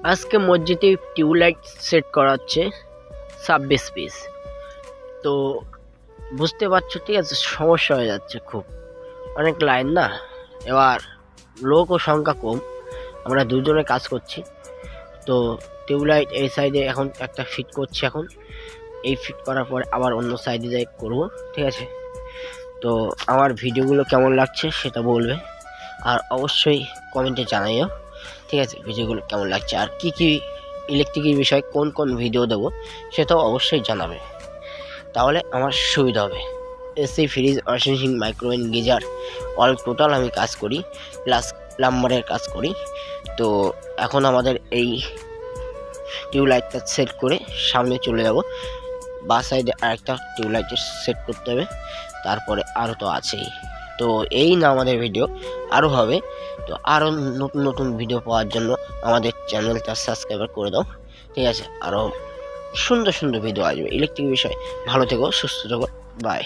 আজকে মসজিদে tubelight set করা হচ্ছে 26 পিস। তো বুঝতে পারছো, ঠিক আছে, সমস্যা হয়ে যাচ্ছে, খুব অনেক লাইন না। এবার লোক ও সংখ্যা কম, আমরা দুজনে কাজ করছি। তো টিউবলাইট এই সাইডে এখন একটা ফিট করছি, এখন এই ফিট করার পর আবার অন্য সাইডে যাই করবো, ঠিক আছে। তো আমার ভিডিওগুলো কেমন লাগছে সেটা বলবে, আর অবশ্যই কমেন্টে জানাইও, ঠিক আছে, ভিডিওগুলো কেমন লাগছে আর কি কি ইলেকট্রিকের বিষয়ে কোন কোন ভিডিও দেবো সেটাও অবশ্যই জানাবে, তাহলে আমার সুবিধা হবে। AC, fridge, washing machine, microwave, geyser all total আমি কাজ করি, প্লাস প্লাম্বারের কাজ করি। তো এখন আমাদের এই টিউবলাইটটা সেট করে সামনে চলে যাব, বা সাইডে আরেকটা টিউবলাইটের সেট করতে হবে, তারপরে আরও তো আছেই। তো এই না আমাদের ভিডিও, আরও হবে। তো আরও নতুন নতুন ভিডিও পাওয়ার জন্য আমাদের চ্যানেলটা সাবস্ক্রাইব করে দাও, ঠিক আছে। আরও সুন্দর সুন্দর ভিডিও আসবে ইলেকট্রিক বিষয়ে। ভালো থেকো, সুস্থ থেকো, বাই।